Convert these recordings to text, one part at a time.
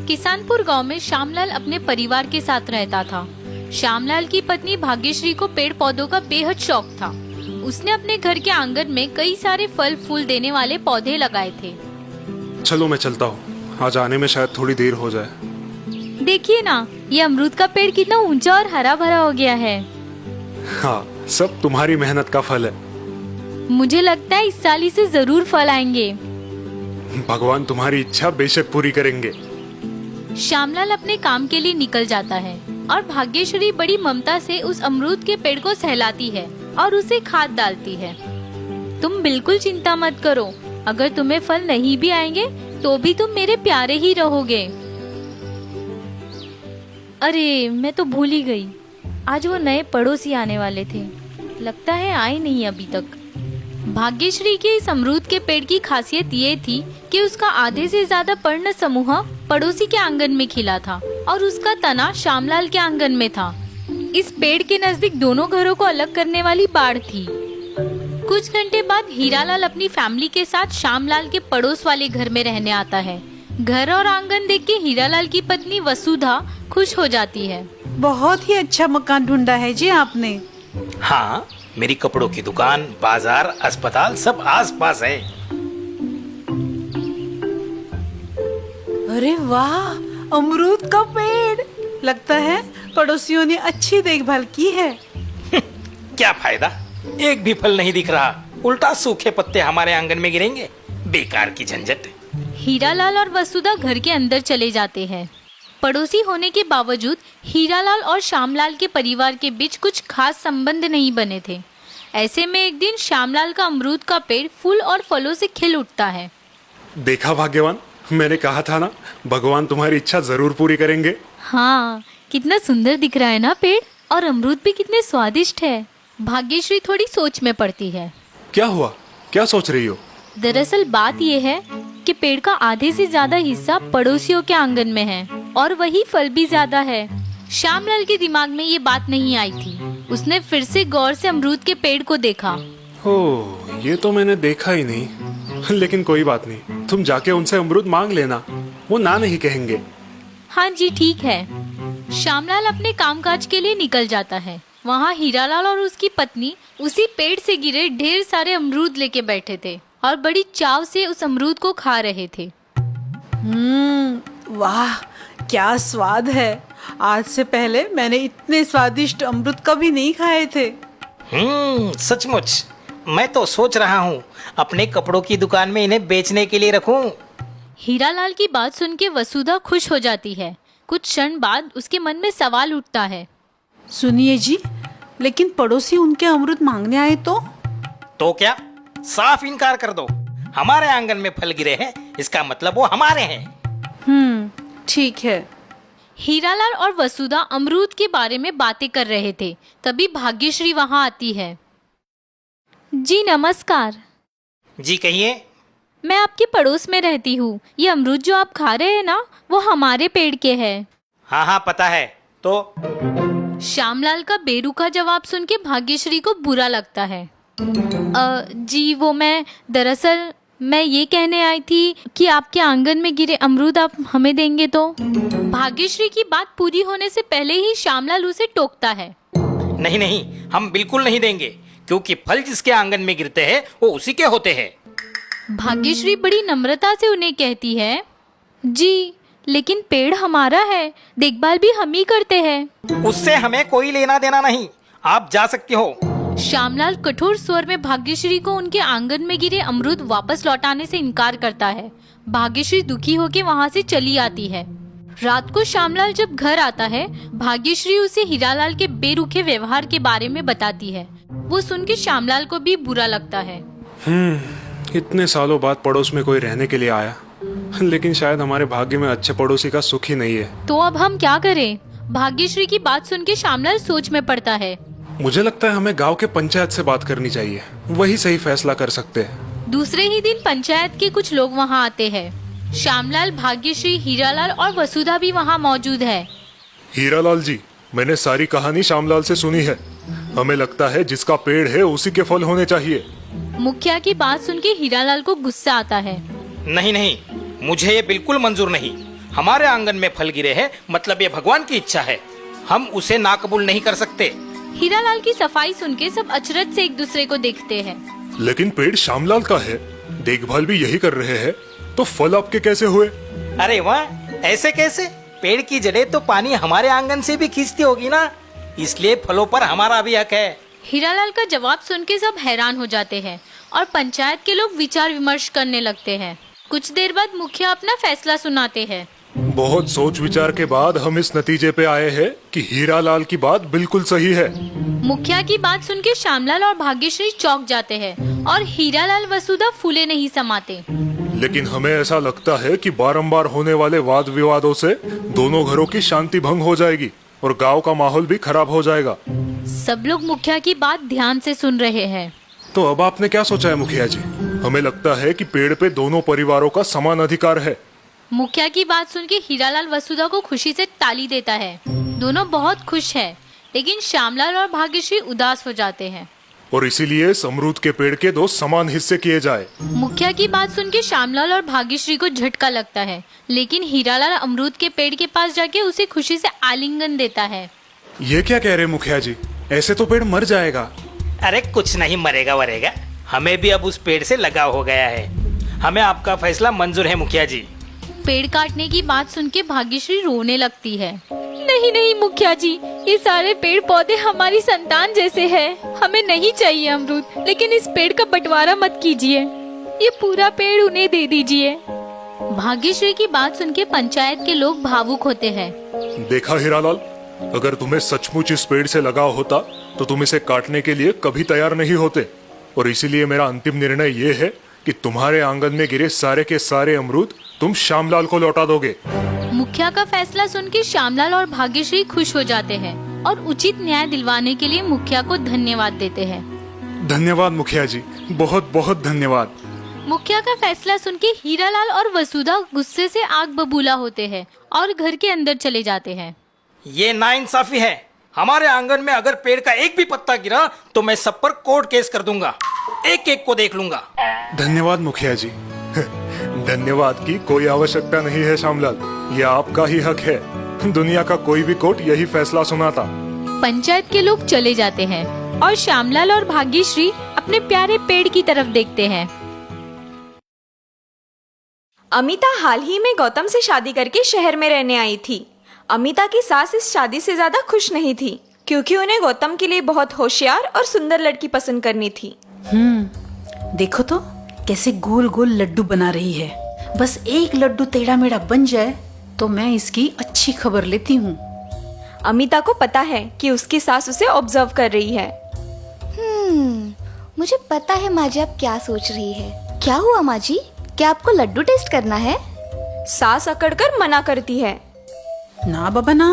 किसानपुर गांव में श्यामलाल अपने परिवार के साथ रहता था। श्यामलाल की पत्नी भाग्यश्री को पेड़ पौधों का बेहद शौक था। उसने अपने घर के आंगन में कई सारे फल फूल देने वाले पौधे लगाए थे। चलो मैं चलता हूँ, आज आने में शायद थोड़ी देर हो जाए। देखिए ना, ये अमरूद का पेड़ कितना ऊंचा और हरा भरा हो गया है। हाँ, सब तुम्हारी मेहनत का फल है। मुझे लगता है इस साल इसे जरूर फल आएंगे। भगवान तुम्हारी इच्छा बेशक पूरी करेंगे। श्यामलाल अपने काम के लिए निकल जाता है और भाग्यश्री बड़ी ममता से उस अमरूद के पेड़ को सहलाती है और उसे खाद डालती है। तुम बिल्कुल चिंता मत करो, अगर तुम्हें फल नहीं भी आएंगे तो भी तुम मेरे प्यारे ही रहोगे। अरे मैं तो भूल ही गई, आज वो नए पड़ोसी आने वाले थे। लगता है आए नहीं अभी तक। भाग्यश्री के इस अमरूद के पेड़ की खासियत ये थी कि उसका आधे से ज्यादा पर्ण समूह पड़ोसी के आंगन में खिला था और उसका तना श्यामलाल के आंगन में था। इस पेड़ के नजदीक दोनों घरों को अलग करने वाली बाड़ थी। कुछ घंटे बाद हीरालाल अपनी फैमिली के साथ श्यामलाल के पड़ोस वाले घर में रहने आता है। घर और आंगन देख के हीरालाल की पत्नी वसुधा खुश हो जाती है। बहुत ही अच्छा मकान ढूंढा है जी आपने। हाँ, मेरी कपड़ों की दुकान, बाजार, अस्पताल सब आस पास है। अरे वाह, अमरूद का पेड़! लगता है पड़ोसियों ने अच्छी देखभाल की है। क्या फायदा, एक भी फल नहीं दिख रहा, उल्टा सूखे पत्ते हमारे आंगन में गिरेंगे। बेकार की झंझट। हीरालाल और वसुधा घर के अंदर चले जाते हैं। पड़ोसी होने के बावजूद हीरालाल और श्यामलाल के परिवार के बीच कुछ खास संबंध नहीं बने थे। ऐसे में एक दिन श्यामलाल का अमरूद का पेड़ फूल और फलों से खिल उठता है। देखा भाग्यवान, मैंने कहा था ना, भगवान तुम्हारी इच्छा जरूर पूरी करेंगे। हाँ, कितना सुंदर दिख रहा है ना पेड़, और अमरूद भी कितने स्वादिष्ट है। भाग्यश्री थोड़ी सोच में पड़ती है। क्या हुआ, क्या सोच रही हो? दरअसल बात यह है कि पेड़ का आधे से ज्यादा हिस्सा पड़ोसियों के आंगन में है और वही फल भी ज्यादा है। श्यामलाल के दिमाग में ये बात नहीं आई थी। उसने फिर से गौर से अमरूद के पेड़ को देखा। ओह, ये तो मैंने देखा ही नहीं। लेकिन कोई बात नहीं, तुम जाके उनसे अमरूद मांग लेना, वो ना नहीं कहेंगे। हाँ जी, ठीक है। श्यामलाल अपने कामकाज के लिए निकल जाता है। वहाँ हीरालाल और उसकी पत्नी उसी पेड़ से गिरे ढेर सारे अमरूद लेके बैठे थे और बड़ी चाव से उस अमरूद को खा रहे थे। वाह, क्या स्वाद है! आज से पहले मैंने इतने स्वादिष्ट अमरूद कभी नहीं खाए थे। सचमुच। मैं तो सोच रहा हूँ अपने कपड़ों की दुकान में इन्हें बेचने के लिए रखूं। हीरालाल की बात सुन के वसुधा खुश हो जाती है। कुछ क्षण बाद उसके मन में सवाल उठता है। सुनिए जी, लेकिन पड़ोसी उनके अमरूद मांगने आए तो क्या? साफ इनकार कर दो। हमारे आंगन में फल गिरे हैं, इसका मतलब वो हमारे हैं। ठीक है। हीरालाल और वसुधा अमरूद के बारे में बातें कर रहे थे। तभी भाग्यश्री वहाँ आती है। जी नमस्कार। जी कहिए। मैं आपके पड़ोस में रहती हूँ। ये अमरूद जो आप खा रहे हैं ना, वो हमारे पेड़ के हैं। हाँ पता है। तो श्यामलाल का बेरुखा जवाब सुन के भाग्यश्री को बुरा लगता है। जी वो दरअसल मैं ये कहने आई थी कि आपके आंगन में गिरे अमरूद आप हमें देंगे तो। भाग्यश्री की बात पूरी होने से पहले ही श्यामलाल उसे टोकता है। नहीं, हम बिल्कुल नहीं देंगे, क्योंकि फल जिसके आंगन में गिरते हैं वो उसी के होते हैं। भाग्यश्री बड़ी नम्रता से उन्हें कहती है, जी लेकिन पेड़ हमारा है, देखभाल भी हम ही करते हैं। उससे हमें कोई लेना देना नहीं, आप जा सकती हो। श्यामलाल कठोर स्वर में भाग्यश्री को उनके आंगन में गिरे अमरूद वापस लौटाने से इनकार करता है। भाग्यश्री दुखी होकर वहाँ से चली आती है। रात को श्यामलाल जब घर आता है, भाग्यश्री उसे हीरालाल के बेरुखे व्यवहार के बारे में बताती है। वो सुन के श्यामलाल को भी बुरा लगता है। इतने सालों बाद पड़ोस में कोई रहने के लिए आया, लेकिन शायद हमारे भाग्य में अच्छे पड़ोसी का सुख ही नहीं है। तो अब हम क्या करें? भाग्यश्री की बात सुन के श्यामलाल सोच में पड़ता है। मुझे लगता है हमें गांव के पंचायत से बात करनी चाहिए, वही सही फैसला कर सकते हैं। दूसरे ही दिन पंचायत के कुछ लोग वहाँ आते हैं। श्यामलाल, भाग्यश्री, हीरालाल और वसुधा भी वहाँ मौजूद है। हीरालाल जी, मैंने सारी कहानी श्यामलाल से सुनी है। हमें लगता है जिसका पेड़ है उसी के फल होने चाहिए। मुखिया की बात सुन के हीरालाल को गुस्सा आता है। नहीं, मुझे ये बिल्कुल मंजूर नहीं। हमारे आंगन में फल गिरे हैं मतलब ये भगवान की इच्छा है, हम उसे नाकबूल नहीं कर सकते। हीरालाल की सफाई सुन के सब अचरज से एक दूसरे को देखते हैं। लेकिन पेड़ श्यामलाल का है, देखभाल भी यही कर रहे हैं, तो फल आपके कैसे हुए? अरे वाह, ऐसे कैसे? पेड़ की जड़ें तो पानी हमारे आंगन से भी खींचती होगी ना, इसलिए फलों पर हमारा भी हक है। हीरालाल का जवाब सुन के सब हैरान हो जाते हैं और पंचायत के लोग विचार विमर्श करने लगते हैं। कुछ देर बाद मुखिया अपना फैसला सुनाते हैं। बहुत सोच विचार के बाद हम इस नतीजे पे आए हैं कि हीरालाल की बात बिल्कुल सही है। मुखिया की बात सुन के श्यामलाल और भाग्यश्री चौंक जाते हैं और हीरालाल वसुधा फूले नहीं समाते। लेकिन हमें ऐसा लगता है कि बारंबार होने वाले वाद विवादों से दोनों घरों की शांति भंग हो जाएगी और गांव का माहौल भी खराब हो जाएगा। सब लोग मुखिया की बात ध्यान से सुन रहे हैं। तो अब आपने क्या सोचा है मुखिया जी? हमें लगता है कि पेड़ पे दोनों परिवारों का समान अधिकार है। मुखिया की बात सुन के हीरालाल वसुधा को खुशी से ताली देता है। दोनों बहुत खुश हैं, लेकिन श्यामलाल और भाग्यश्री उदास हो जाते हैं। और इसीलिए अमरूद के पेड़ के 2 समान हिस्से किए जाए। मुखिया की बात सुन के श्यामलाल और भाग्यश्री को झटका लगता है, लेकिन हीरालाल अमरूद के पेड़ के पास जाके उसे खुशी से आलिंगन देता है। ये क्या कह रहे मुखिया जी? ऐसे तो पेड़ मर जाएगा। अरे कुछ नहीं मरेगा वरेगा, हमें भी अब उस पेड़ से लगाव हो गया है। हमें आपका फैसला मंजूर है मुखिया जी। पेड़ काटने की बात सुन के भाग्यश्री रोने लगती है। नहीं नहीं मुखिया जी, ये सारे पेड़ पौधे हमारी संतान जैसे हैं। हमें नहीं चाहिए अमरूद, लेकिन इस पेड़ का बंटवारा मत कीजिए। ये पूरा पेड़ उन्हें दे दीजिए। भाग्यश्री की बात सुन के पंचायत के लोग भावुक होते हैं। देखा हीरालाल, अगर तुम्हें सचमुच इस पेड़ से लगाव होता तो तुम इसे काटने के लिए कभी तैयार नहीं होते। और इसीलिए मेरा अंतिम निर्णय ये है कि तुम्हारे आंगन में गिरे सारे के सारे अमरूद तुम श्यामलाल को लौटा दोगे। मुखिया का फैसला सुन के श्यामलाल और भाग्यश्री खुश हो जाते हैं और उचित न्याय दिलवाने के लिए मुखिया को धन्यवाद देते हैं। धन्यवाद मुखिया जी, बहुत बहुत धन्यवाद। मुखिया का फैसला सुन के हीरालाल और वसुधा गुस्से से आग बबूला होते हैं और घर के अंदर चले जाते हैं। ये नाइंसाफी है। हमारे आंगन में अगर पेड़ का एक भी पत्ता गिरा तो मैं सब पर कोर्ट केस कर दूंगा, एक एक को देख लूंगा। धन्यवाद मुखिया जी। धन्यवाद की कोई आवश्यकता नहीं है श्यामलाल, ये आपका ही हक है। दुनिया का कोई भी कोर्ट यही फैसला सुनाता। पंचायत के लोग चले जाते हैं और श्यामलाल और भाग्यश्री अपने प्यारे पेड़ की तरफ देखते हैं। अमिता हाल ही में गौतम से शादी करके शहर में रहने आई थी। अमिता की सास इस शादी से ज्यादा खुश नहीं थी, क्योंकि उन्हें गौतम के लिए बहुत होशियार और सुंदर लड़की पसंद करनी थी। देखो तो कैसे गोल गोल लड्डू बना रही है। बस एक लड्डू टेढ़ा मेढ़ा बन जाए तो मैं इसकी अच्छी खबर लेती हूँ। अमिता को पता है कि उसकी सास उसे ऑब्जर्व कर रही है। मुझे पता है माँ जी आप क्या सोच रही है। क्या हुआ माँ जी, क्या आपको लड्डू टेस्ट करना है? सास अकड़कर मना करती है। ना बाबा ना,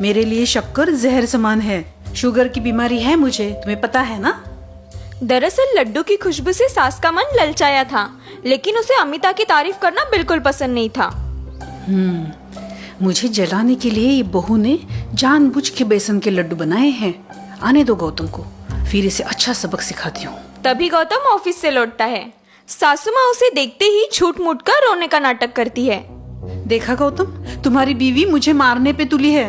मेरे लिए शक्कर जहर समान है। शुगर की बीमारी है मुझे, तुम्हें पता है ना। दरअसल लड्डू की खुशबू से सास का मन ललचाया था, लेकिन उसे अमिता की तारीफ करना बिल्कुल पसंद नहीं था। मुझे जलाने के लिए ये बहू ने जानबूझ के बेसन के लड्डू बनाए हैं। आने दो गौतम को, फिर इसे अच्छा सबक सिखाती हूँ। तभी गौतम ऑफिस से लौटता है। सासू माँ उसे देखते ही झूठ मूठ कर रोने का नाटक करती है। देखा गौतम, तुम्हारी बीवी मुझे मारने पे तुली है।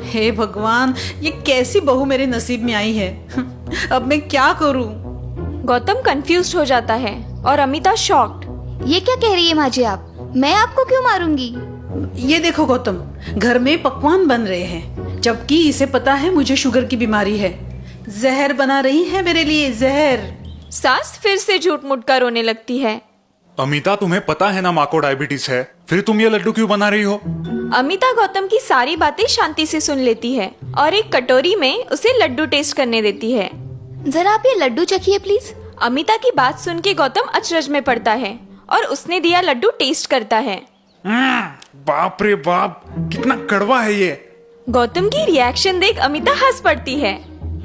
हे भगवान, ये कैसी बहू मेरे नसीब में आई है। अब मैं क्या करूं? गौतम कंफ्यूज हो जाता है और अमिता शॉक्ड। ये क्या कह रही है माँ जी आप? मैं आपको क्यों मारूंगी? ये देखो गौतम, घर में पकवान बन रहे हैं, जबकि इसे पता है मुझे शुगर की बीमारी है। जहर बना रही है मेरे लिए, जहर। सास फिर से झूठ मूठ कर रोने लगती है। अमिता, तुम्हें पता है ना माँ को डायबिटीज है, फिर तुम ये लड्डू क्यों बना रही हो? अमिता गौतम की सारी बातें शांति से सुन लेती है और एक कटोरी में उसे लड्डू टेस्ट करने देती है। जरा आप ये लड्डू चखिए प्लीज। अमिता की बात सुन के गौतम अचरज में पड़ता है और उसने दिया लड्डू टेस्ट करता है। बाप रे बाप, कितना कड़वा है ये। गौतम की रिएक्शन देख अमिता हंस पड़ती है।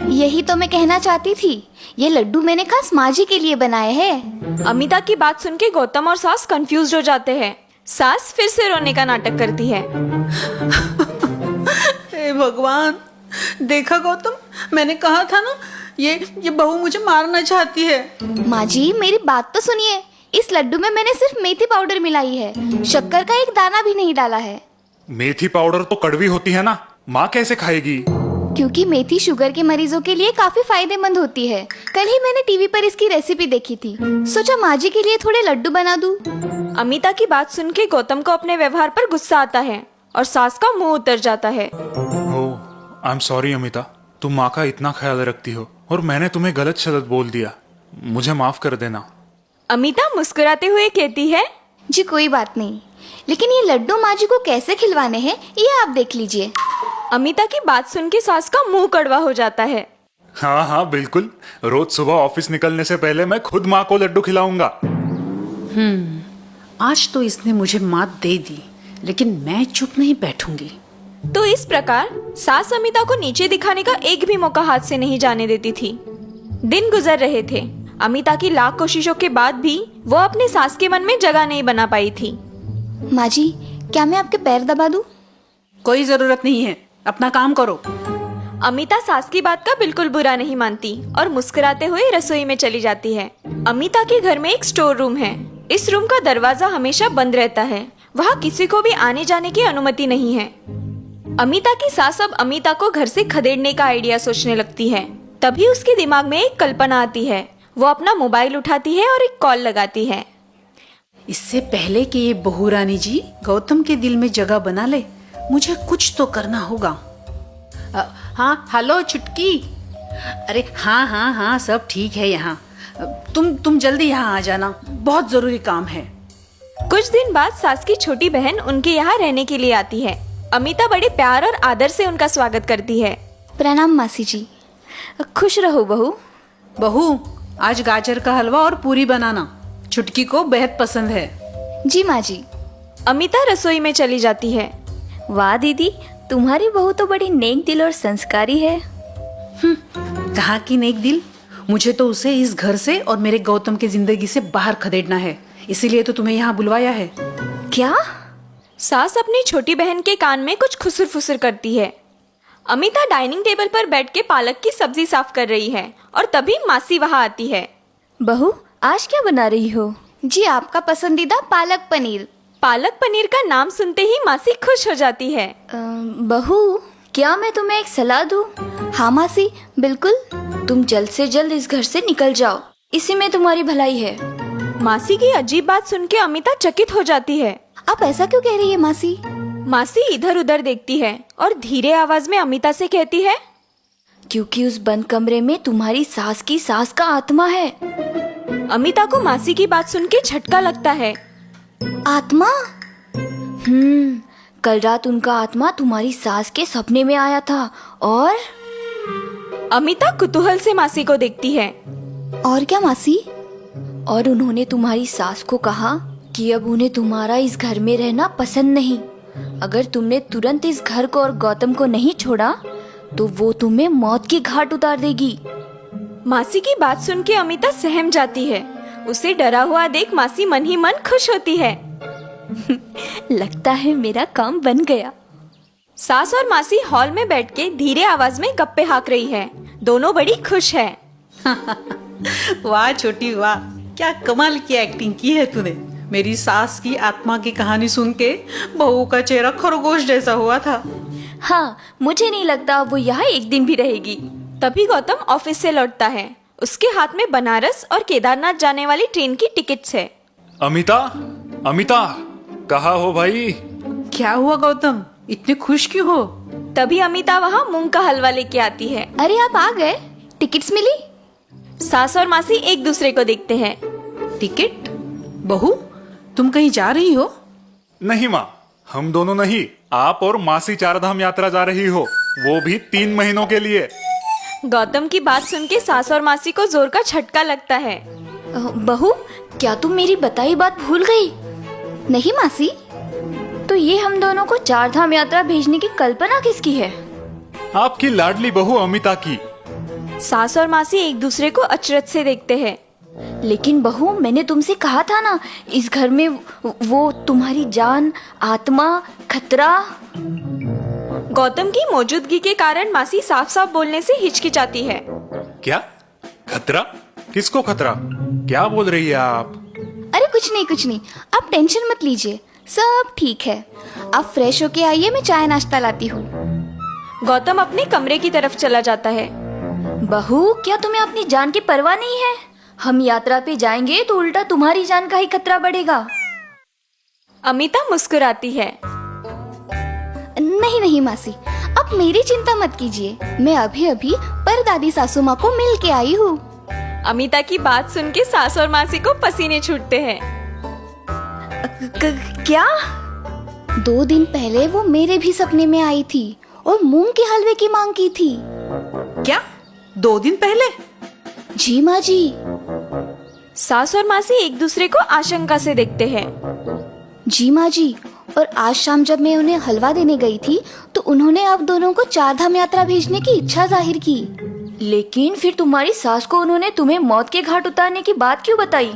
यही तो मैं कहना चाहती थी, ये लड्डू मैंने खास माँ जी के लिए बनाए हैं। अमिता की बात सुन के गौतम और सास कंफ्यूज हो जाते हैं। सास फिर से रोने का नाटक करती है। हे भगवान, देखा गौतम, मैंने कहा था ना, ये बहू मुझे मारना चाहती है। माँ जी मेरी बात तो सुनिए, इस लड्डू में मैंने सिर्फ मेथी पाउडर मिलाई है, शक्कर का एक दाना भी नहीं डाला है। मेथी पाउडर तो कड़वी होती है ना, माँ कैसे खाएगी? क्योंकि मेथी शुगर के मरीजों के लिए काफी फायदेमंद होती है। कल ही मैंने टीवी पर इसकी रेसिपी देखी थी, सोचा माँ जी के लिए थोड़े लड्डू बना दूं। अमिता की बात सुन के गौतम को अपने व्यवहार पर गुस्सा आता है और सास का मुंह उतर जाता है। ओह, आई एम सॉरी अमिता, तुम माँ का इतना ख्याल रखती हो और मैंने तुम्हें गलत शलत बोल दिया, मुझे माफ कर देना। अमिता मुस्कुराते हुए कहती है, जी कोई बात नहीं, लेकिन ये लड्डू माँ जी को कैसे खिलवाने हैं ये आप देख लीजिए। अमिता की बात सुन के सास का मुंह कड़वा हो जाता है। हाँ हाँ बिल्कुल, रोज सुबह ऑफिस निकलने से पहले मैं खुद माँ को लड्डू खिलाऊंगा। आज तो इसने मुझे मात दे दी, लेकिन मैं चुप नहीं बैठूंगी। तो इस प्रकार सास अमिता को नीचे दिखाने का एक भी मौका हाथ से नहीं जाने देती थी। दिन गुजर रहे थे। अमिता की लाख कोशिशों के बाद भी वो अपने सास के मन में जगह नहीं बना पाई थी। माँ जी, क्या मैं आपके पैर दबा दूं? कोई जरूरत नहीं है, अपना काम करो। अमिता सास की बात का बिल्कुल बुरा नहीं मानती और मुस्कुराते हुए रसोई में चली जाती है। अमिता के घर में एक स्टोर रूम है। इस रूम का दरवाजा हमेशा बंद रहता है, वहाँ किसी को भी आने जाने की अनुमति नहीं है। अमिता की सास अब अमिता को घर से खदेड़ने का आइडिया सोचने लगती है। तभी उसके दिमाग में एक कल्पना आती है। वो अपना मोबाइल उठाती है और एक कॉल लगाती है। इससे पहले कि ये बहू रानी जी गौतम के दिल में जगह बना ले, मुझे कुछ तो करना होगा। हाँ हेलो चुटकी। अरे हाँ हाँ हाँ सब ठीक है यहाँ। तुम जल्दी यहाँ आ जाना, बहुत जरूरी काम है। कुछ दिन बाद सास की छोटी बहन उनके यहाँ रहने के लिए आती है। अमिता बड़े प्यार और आदर से उनका स्वागत करती है। प्रणाम मासी जी। खुश रहो बहू। बहू, आज गाजर का हलवा और पूरी बनाना, चुटकी को बेहद पसंद है। जी माँ जी। अमिता रसोई में चली जाती है। वाह दीदी, तुम्हारी बहू तो बड़ी नेक दिल और संस्कारी है। कहाँ की नेक दिल, मुझे तो उसे इस घर से और मेरे गौतम की जिंदगी से बाहर खदेड़ना है, इसीलिए तो तुम्हें यहाँ बुलवाया है। क्या? सास अपनी छोटी बहन के कान में कुछ खुसर फुसर करती है। अमिता डाइनिंग टेबल पर बैठ के पालक की सब्जी साफ कर रही है और तभी मासी वहाँ आती है। बहू, आज क्या बना रही हो? जी आपका पसंदीदा पालक पनीर। पालक पनीर का नाम सुनते ही मासी खुश हो जाती है। बहू, क्या मैं तुम्हें एक सलाह दूं? हाँ मासी, बिल्कुल। तुम जल्द से जल्द इस घर से निकल जाओ, इसी में तुम्हारी भलाई है। मासी की अजीब बात सुन के अमिता चकित हो जाती है। आप ऐसा क्यों कह रही है मासी? मासी इधर उधर देखती है और धीरे आवाज में अमिता से कहती है, क्योंकि उस बंद कमरे में तुम्हारी सास की सास का आत्मा है। अमिता को मासी की बात सुन के झटका लगता है। आत्मा? कल रात उनका आत्मा तुम्हारी सास के सपने में आया था और अमिता कुतूहल से मासी को देखती है। और क्या मासी? और उन्होंने तुम्हारी सास को कहा कि अब उन्हें तुम्हारा इस घर में रहना पसंद नहीं। अगर तुमने तुरंत इस घर को और गौतम को नहीं छोड़ा तो वो तुम्हें मौत की घाट उतार देगी। मासी की बात सुन के अमिता सहम जाती है। उसे डरा हुआ देख मासी मन ही मन खुश होती है। लगता है मेरा काम बन गया। सास और मासी हॉल में बैठ के धीरे आवाज में गप्पे हाँक रही है। दोनों बड़ी खुश है। वाह छोटी वाह, क्या कमाल की एक्टिंग की है तूने। मेरी सास की आत्मा की कहानी सुन के बहू का चेहरा खरगोश जैसा हुआ था। हाँ, मुझे नहीं लगता वो यहाँ एक दिन भी रहेगी। तभी गौतम ऑफिस से लौटता है। उसके हाथ में बनारस और केदारनाथ जाने वाली ट्रेन की टिकट्स है। अमिता, अमिता, कहाँ हो भाई? क्या हुआ गौतम, इतने खुश क्यों हो? तभी अमिता वहाँ मूंग का हलवा लेके आती है। अरे आप आ गए, टिकट्स मिली? सास और मासी एक दूसरे को देखते हैं। टिकट? बहू, तुम कहीं जा रही हो? नहीं माँ, हम दोनों नहीं, आप और मासी चारधाम यात्रा जा रही हो, वो भी 3 महीनों के लिए। गौतम की बात सुन के सास और मासी को जोर का झटका लगता है। बहू, क्या तुम मेरी बताई बात भूल गई? नहीं मासी। तो ये हम दोनों को चारधाम यात्रा भेजने की कल्पना किसकी है? आपकी लाडली बहू अमिता की। सास और मासी एक दूसरे को अचरज से देखते हैं। लेकिन बहू, मैंने तुमसे कहा था ना, इस घर में वो तुम्हारी जान, आत्मा, खतरा। गौतम की मौजूदगी के कारण मासी साफ साफ बोलने से हिचकिचाती है। क्या खतरा? किसको खतरा? क्या बोल रही है आप? अरे कुछ नहीं, आप टेंशन मत लीजिए। सब ठीक है। आप फ्रेश होके आइए, मैं चाय नाश्ता लाती हूँ। गौतम अपने कमरे की तरफ चला जाता है। बहू, क्या तुम्हें अपनी जान की परवाह नहीं है? हम यात्रा पे जाएंगे तो उल्टा तुम्हारी जान का ही खतरा बढ़ेगा। अमिता मुस्कुराती है। नहीं नहीं मासी, आप मेरी चिंता मत कीजिए। मैं अभी अभी परदादी सासू माँ को मिल के आई हूँ। अमिता की बात सुन के सास और मासी को पसीने छूटते हैं। क्या? 2 दिन पहले वो मेरे भी सपने में आई थी और मूंग के हलवे की मांग की थी। क्या 2 दिन पहले? जी माँ जी। सास और मासी एक दूसरे को आशंका से देखते हैं। जी माँ जी, और आज शाम जब मैं उन्हें हलवा देने गई थी तो उन्होंने आप दोनों को 4 धाम यात्रा भेजने की इच्छा जाहिर की। लेकिन फिर तुम्हारी सास को उन्होंने तुम्हें मौत के घाट उतारने की बात क्यों बताई?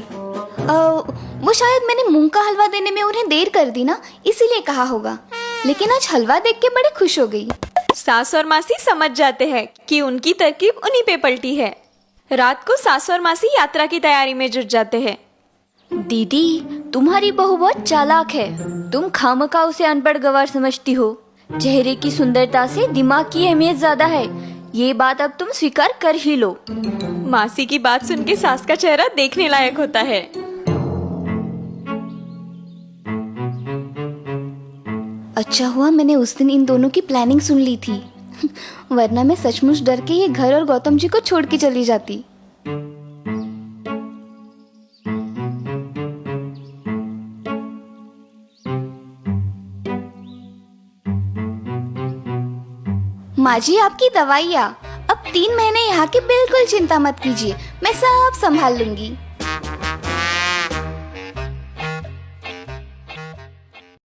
वो शायद मैंने मूंग का हलवा देने में उन्हें देर कर दी ना, इसीलिए कहा होगा। लेकिन आज हलवा देख के बड़े खुश हो गई। सास और मासी समझ जाते हैं कि उनकी तरकीब उन्हीं पे पलटी है। रात को सास और मासी यात्रा की तैयारी में जुट जाते हैं। दीदी, तुम्हारी बहू बहुत चालाक है। तुम खामखा उसे अनपढ़ गवार समझती हो। चेहरे की सुंदरता से दिमाग की अहमियत ज्यादा है। ये बात अब तुम स्वीकार कर ही लो। मासी की बात सुन के सास का चेहरा देखने लायक होता है। अच्छा हुआ मैंने उस दिन इन दोनों की प्लानिंग सुन ली थी, वरना मैं सचमुच डर के ये घर और गौतम जी को छोड़ के चली जाती। माँ जी, आपकी दवाइयाँ। अब 3 महीने यहाँ की बिल्कुल चिंता मत कीजिए, मैं सब संभाल लूंगी।